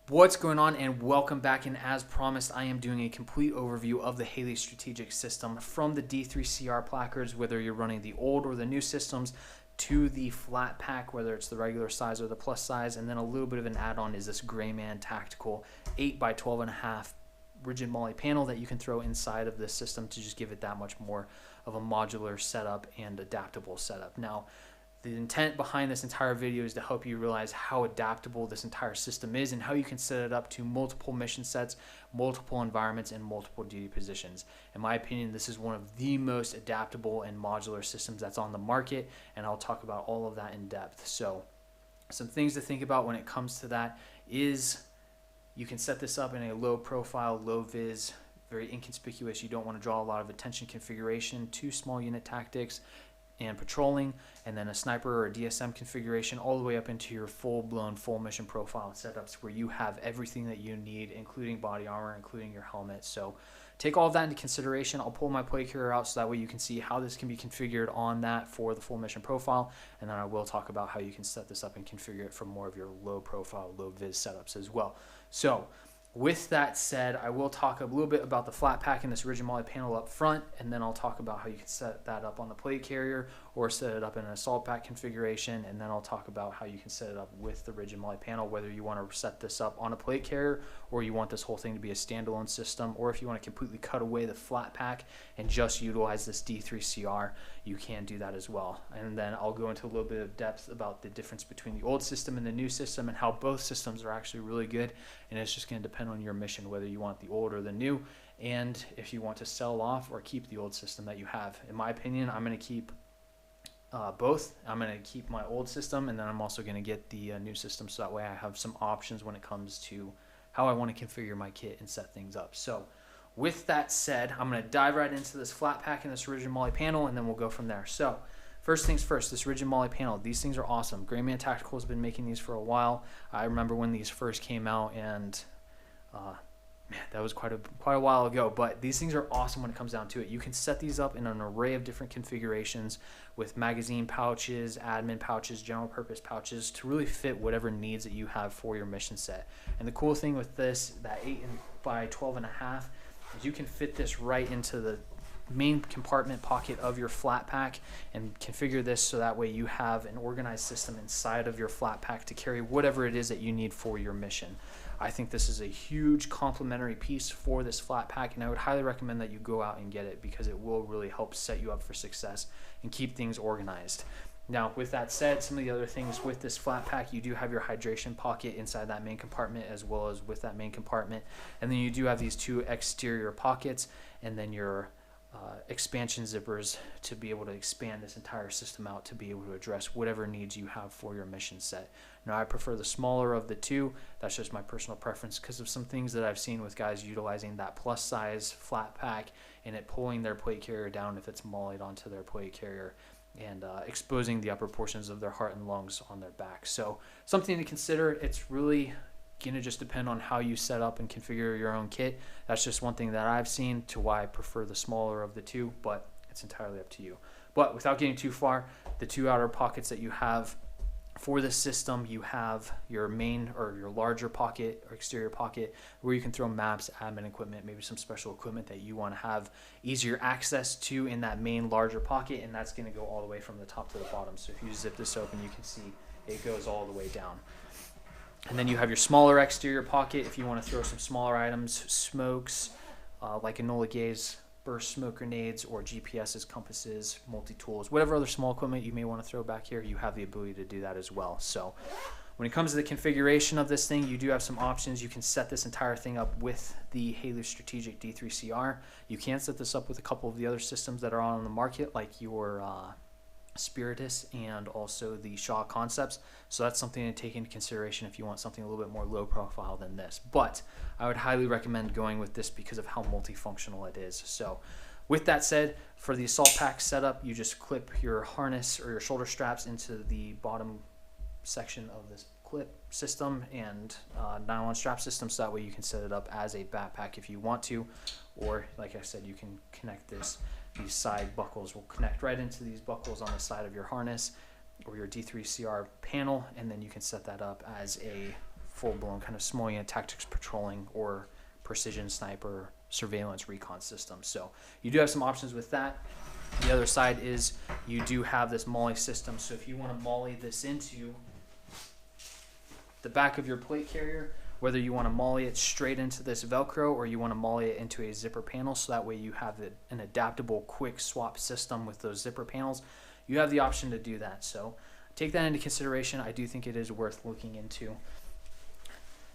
What's going on, and welcome back. And as promised, I am doing a complete overview of the Haley strategic system from the D3CR placards, whether you're running the old or the new systems, to the Flatpack, whether it's the regular size or the plus size. And then a little bit of an add-on is this Greyman tactical 8 by 12.5 rigid Molle panel that you can throw inside of this system to just give it that much more of a modular setup and adaptable setup. Now, the intent behind this entire video is to help you realize how adaptable this entire system is and how you can set it up to multiple mission sets, multiple environments, and multiple duty positions. In my opinion, this is one of the most adaptable and modular systems that's on the market, and I'll talk about all of that in depth. So some things to think about when it comes to that is you can set this up in a low profile, low vis, very inconspicuous. You don't want to draw a lot of attention configuration, 2 small unit tactics and patrolling, and then a sniper or a DSM configuration, all the way up into your full-blown full mission profile setups where you have everything that you need, including body armor, including your helmet. So take all of that into consideration. I'll pull my play carrier out so that way you can see how this can be configured on that for the full mission profile, and then I will talk about how you can set this up and configure it for more of your low profile, low vis setups as well. So with that said, I will talk a little bit about the Flatpack and this rigid Molle panel up front, and then I'll talk about how you can set that up on the plate carrier or set it up in an assault pack configuration, and then I'll talk about how you can set it up with the rigid Molle panel, whether you want to set this up on a plate carrier or you want this whole thing to be a standalone system, or if you want to completely cut away the Flatpack and just utilize this D3CR, you can do that as well. And then I'll go into a little bit of depth about the difference between the old system and the new system and how both systems are actually really good, and it's just going to depend on your mission whether you want the old or the new, and if you want to sell off or keep the old system that you have. In my opinion, I'm going to keep both. I'm going to keep my old system, and then I'm also going to get the new system, so that way I have some options when it comes to how I want to configure my kit and set things up. So with that said, I'm going to dive right into this Flatpack and this rigid Molle panel, and then we'll go from there. So first things first, this rigid Molle panel, these things are awesome. Greyman Tactical has been making these for a while. I remember when these first came out, and man, that was quite a while ago, but these things are awesome when it comes down to it. You can set these up in an array of different configurations with magazine pouches, admin pouches, general purpose pouches to really fit whatever needs that you have for your mission set. And the cool thing with this, that 8 by 12.5, is you can fit this right into the main compartment pocket of your Flatpack and configure this so that way you have an organized system inside of your Flatpack to carry whatever it is that you need for your mission. I think this is a huge complementary piece for this Flatpack, and I would highly recommend that you go out and get it because it will really help set you up for success and keep things organized. Now, with that said, some of the other things with this Flatpack, you do have your hydration pocket inside that main compartment as well as with that main compartment, and then you do have these 2 exterior pockets and then your expansion zippers to be able to expand this entire system out to be able to address whatever needs you have for your mission set. Now, I prefer the smaller of the 2. That's just my personal preference because of some things that I've seen with guys utilizing that plus size Flatpack and it pulling their plate carrier down if it's mollied onto their plate carrier and exposing the upper portions of their heart and lungs on their back. So something to consider. It's really going to just depend on how you set up and configure your own kit. That's just one thing that I've seen to why I prefer the smaller of the 2, but it's entirely up to you. But without getting too far, the 2 outer pockets that you have for this system, you have your main or your larger pocket or exterior pocket where you can throw maps, admin equipment, maybe some special equipment that you want to have easier access to in that main larger pocket, and that's going to go all the way from the top to the bottom. So if you zip this open, you can see it goes all the way down. And then you have your smaller exterior pocket if you want to throw some smaller items, smokes, like Enola Gaze, burst smoke grenades, or GPSs, compasses, multi-tools, whatever other small equipment you may want to throw back here, you have the ability to do that as well. So when it comes to the configuration of this thing, you do have some options. You can set this entire thing up with the Haley Strategic D3CR. You can set this up with a couple of the other systems that are on the market, like your Spiritus and also the Shaw Concepts. So that's something to take into consideration if you want something a little bit more low profile than this. But I would highly recommend going with this because of how multifunctional it is. So with that said, for the assault pack setup, you just clip your harness or your shoulder straps into the bottom section of this clip system and nylon strap system, so that way you can set it up as a backpack if you want to, or like I said, you can connect this. These side buckles will connect right into these buckles on the side of your harness or your D3CR panel, and then you can set that up as a full-blown kind of small unit tactics patrolling or precision sniper surveillance recon system. So you do have some options with that. The other side is you do have this Molle system. So if you want to Molle this into the back of your plate carrier, whether you want to Molle it straight into this Velcro or you want to Molle it into a zipper panel, so that way you have an adaptable quick swap system with those zipper panels, you have the option to do that. So take that into consideration. I do think it is worth looking into.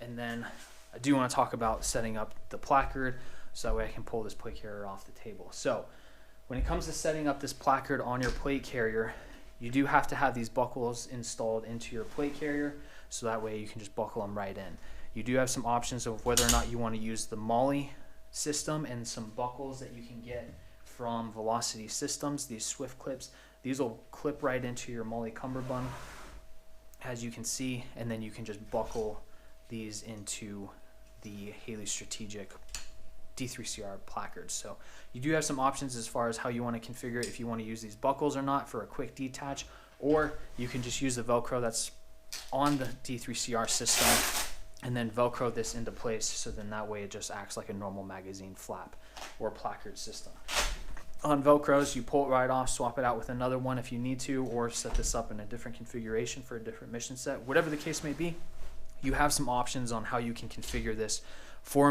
And then I do want to talk about setting up the placard so that way I can pull this plate carrier off the table. So when it comes to setting up this placard on your plate carrier, you do have to have these buckles installed into your plate carrier, so that way you can just buckle them right in. You do have some options of whether or not you want to use the Molle system and some buckles that you can get from Velocity Systems, these Swift clips. These will clip right into your Molle cummerbund, as you can see, and then you can just buckle these into the Haley Strategic D3CR placards. So you do have some options as far as how you want to configure it, if you want to use these buckles or not for a quick detach, or you can just use the Velcro that's on the D3CR system and then Velcro this into place, so then that way it just acts like a normal magazine flap or placard system. On Velcros, you pull it right off, swap it out with another one if you need to, or set this up in a different configuration for a different mission set. Whatever the case may be, you have some options on how you can configure this for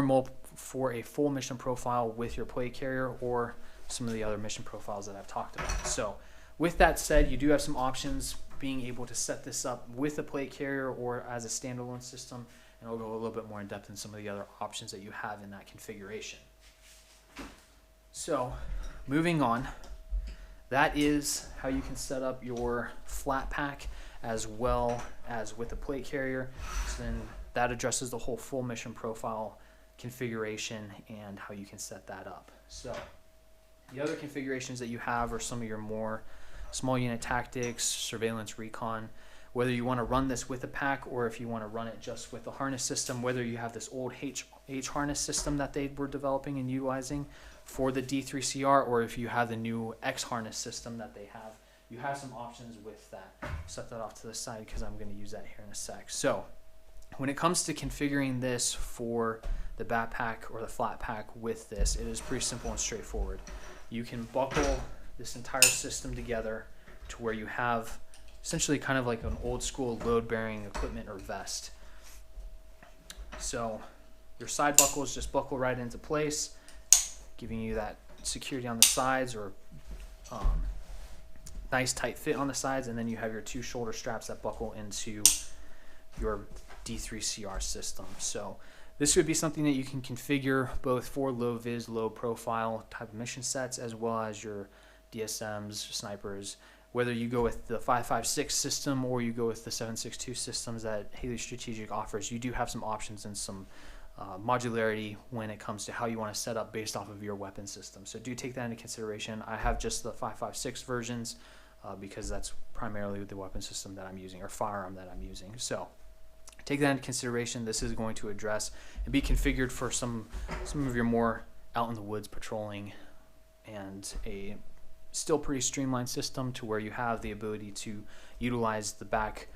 a full mission profile with your plate carrier or some of the other mission profiles that I've talked about. So with that said, you do have some options being able to set this up with a plate carrier or as a standalone system, and I'll go a little bit more in depth in some of the other options that you have in that configuration. So moving on, that is how you can set up your Flatpack as well as with the plate carrier. So then that addresses the whole full mission profile configuration and how you can set that up. So the other configurations that you have are some of your more small unit tactics, surveillance recon, whether you want to run this with a pack or if you want to run it just with the harness system, whether you have this old H harness system that they were developing and utilizing for the D3CR, or if you have the new X harness system that they have, you have some options with that. Set that off to the side because I'm going to use that here in a sec. So when it comes to configuring this for the backpack or the flat pack with this, it is pretty simple and straightforward. You can buckle this entire system together to where you have essentially kind of like an old school load bearing equipment or vest. So your side buckles just buckle right into place, giving you that security on the sides, or nice tight fit on the sides, and then you have your two shoulder straps that buckle into your D3CR system. So this would be something that you can configure both for low vis, low profile type of mission sets, as well as your DSMs, snipers. Whether you go with the 5.56 system or you go with the 7.62 systems that Haley Strategic offers, you do have some options and some modularity when it comes to how you want to set up based off of your weapon system. So do take that into consideration. I have just the 5.56 versions because that's primarily the weapon system that I'm using, or firearm that I'm using. So take that into consideration. This is going to address and be configured for some of your more out in the woods patrolling, and a still pretty streamlined system to where you have the ability to utilize the back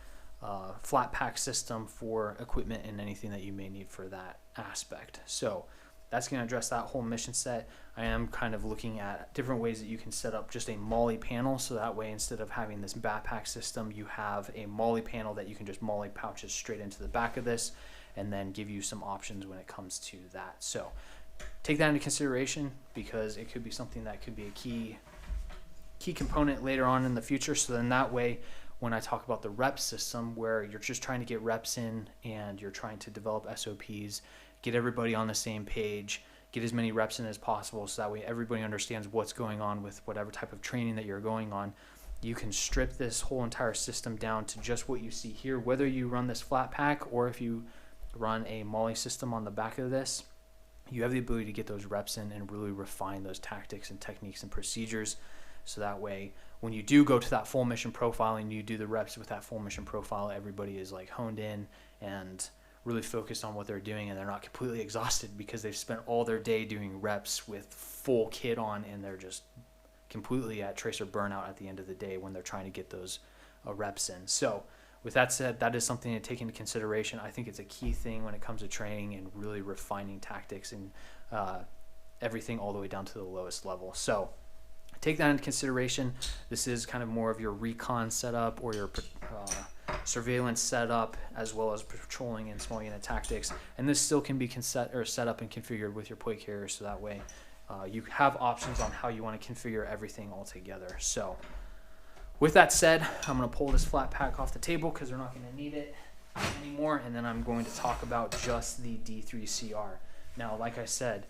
flat pack system for equipment and anything that you may need for that aspect. So that's going to address that whole mission set. I am kind of looking at different ways that you can set up just a Molle panel, so that way instead of having this backpack system, you have a Molle panel that you can just Molle pouches straight into the back of this, and then give you some options when it comes to that. So take that into consideration because it could be something that could be a key component later on in the future. So then that way, when I talk about the rep system, where you're just trying to get reps in and you're trying to develop SOPs, get everybody on the same page, get as many reps in as possible, so that way everybody understands what's going on with whatever type of training that you're going on, you can strip this whole entire system down to just what you see here. Whether you run this flat pack or if you run a Molle system on the back of this, you have the ability to get those reps in and really refine those tactics and techniques and procedures. So that way, when you do go to that full mission profile and you do the reps with that full mission profile, everybody is like honed in and really focused on what they're doing, and they're not completely exhausted because they've spent all their day doing reps with full kit on, and they're just completely at tracer burnout at the end of the day when they're trying to get those reps in. So with that said, that is something to take into consideration. I think it's a key thing when it comes to training and really refining tactics and everything all the way down to the lowest level. So take that into consideration. This is kind of more of your recon setup or your surveillance setup, as well as patrolling and small unit tactics. And this still can be set up and configured with your plate carrier, so that way you have options on how you want to configure everything all together. So with that said, I'm going to pull this flat pack off the table because we're not going to need it anymore, and then I'm going to talk about just the D3CR. Now, like I said,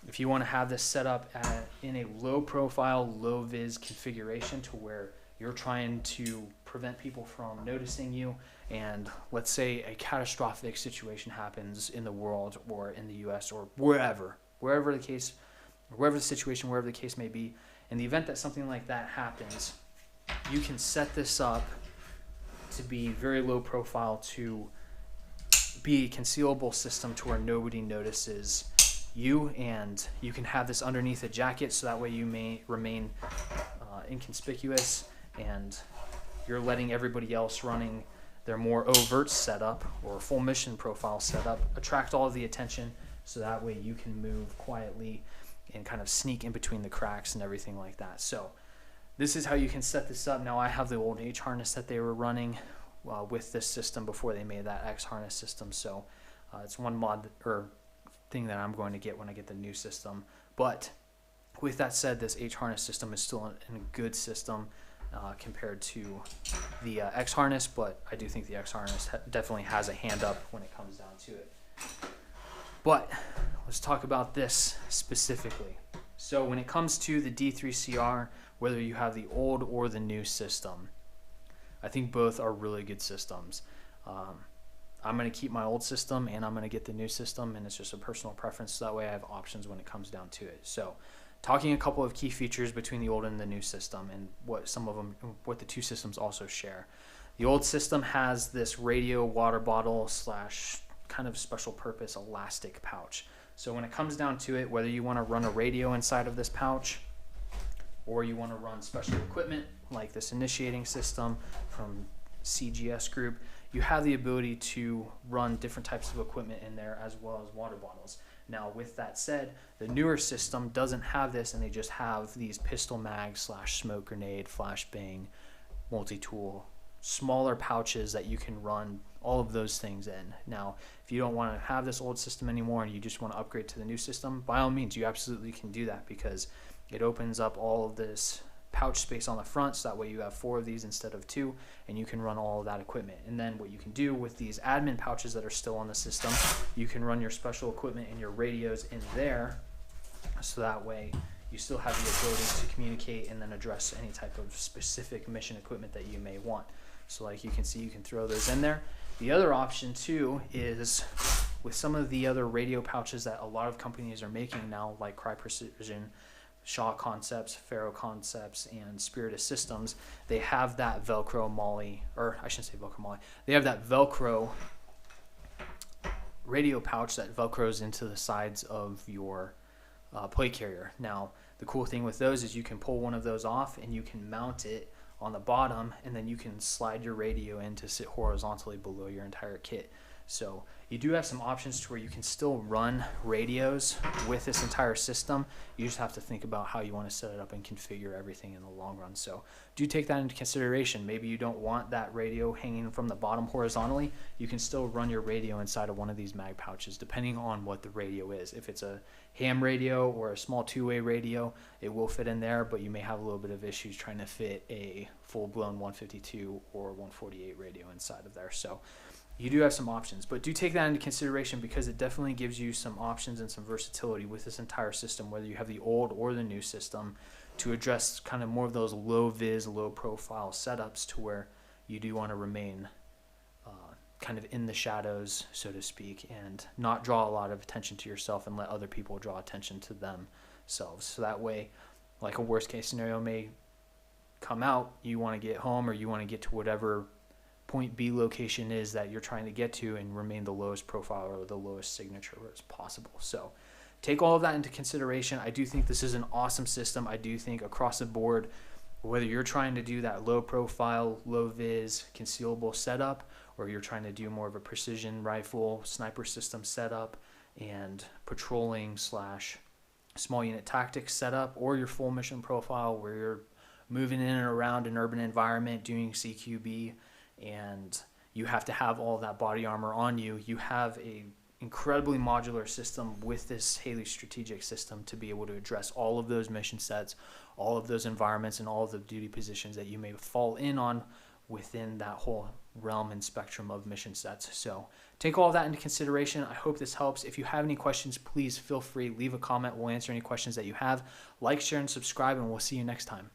if you want to have this set up in a low profile, low vis configuration to where you're trying to prevent people from noticing you, and let's say a catastrophic situation happens in the world or in the US or wherever the situation, wherever the case may be, in the event that something like that happens, you can set this up to be very low profile, to be a concealable system to where nobody notices you, and you can have this underneath a jacket, so that way you may remain inconspicuous, and you're letting everybody else running their more overt setup or full mission profile setup attract all of the attention, so that way you can move quietly and kind of sneak in between the cracks and everything like that. So this is how you can set this up. Now, I have the old H harness that they were running with this system before they made that X harness system, so it's one mod or thing that I'm going to get when I get the new system. But with that said, this H harness system is still a good system compared to the X harness, but I do think the X harness definitely has a hand up when it comes down to it. But let's talk about this specifically. So when it comes to the D3CR, whether you have the old or the new system, I think both are really good systems. I'm going to keep my old system and I'm going to get the new system, and it's just a personal preference, so that way I have options when it comes down to it. So talking a couple of key features between the old and the new system, and what the two systems also share. The old system has this radio water bottle / kind of special purpose elastic pouch. So when it comes down to it, whether you want to run a radio inside of this pouch or you want to run special equipment like this initiating system from CGS Group, you have the ability to run different types of equipment in there, as well as water bottles. Now, with that said, the newer system doesn't have this, and they just have these pistol mag / smoke grenade, flashbang, multi-tool, smaller pouches that you can run all of those things in. Now, if you don't want to have this old system anymore and you just want to upgrade to the new system, by all means, you absolutely can do that, because it opens up all of this pouch space on the front, so that way you have 4 of these instead of 2, and you can run all of that equipment. And then what you can do with these admin pouches that are still on the system, you can run your special equipment and your radios in there, so that way you still have the ability to communicate and then address any type of specific mission equipment that you may want. So like you can see, you can throw those in there. The other option too is with some of the other radio pouches that a lot of companies are making now, like Cry Precision, Shaw Concepts, Faro Concepts, and Spiritus Systems, they have that Velcro Molle, or I shouldn't say Velcro Molle, they have that Velcro radio pouch that Velcros into the sides of your plate carrier. Now, the cool thing with those is you can pull one of those off and you can mount it on the bottom, and then you can slide your radio in to sit horizontally below your entire kit. So you do have some options to where you can still run radios with this entire system. You just have to think about how you want to set it up and configure everything in the long run. So do take that into consideration. Maybe you don't want that radio hanging from the bottom horizontally. You can still run your radio inside of one of these mag pouches, depending on what the radio is. If it's a ham radio or a small 2-way radio, it will fit in there, but you may have a little bit of issues trying to fit a full-blown 152 or 148 radio inside of there. So you do have some options, but do take that into consideration, because it definitely gives you some options and some versatility with this entire system, whether you have the old or the new system, to address kind of more of those low vis, low profile setups, to where you do want to remain kind of in the shadows, so to speak, and not draw a lot of attention to yourself and let other people draw attention to themselves. So that way, like a worst case scenario may come out, you want to get home or you want to get to whatever point B location is that you're trying to get to and remain the lowest profile or the lowest signature as possible. So take all of that into consideration. I do think this is an awesome system. I do think across the board, Whether you're trying to do that low profile, low vis, concealable setup, or you're trying to do more of a precision rifle, sniper system setup, and patrolling / small unit tactics setup, or your full mission profile where you're moving in and around an urban environment doing CQB, and you have to have all that body armor on you, you have a incredibly modular system with this Haley strategic system to be able to address all of those mission sets, all of those environments, and all of the duty positions that you may fall in on within that whole realm and spectrum of mission sets. So take all of that into consideration. I hope this helps. If you have any questions, please feel free, leave a comment. We'll answer any questions that you have. Like, share, and subscribe, and we'll see you next time.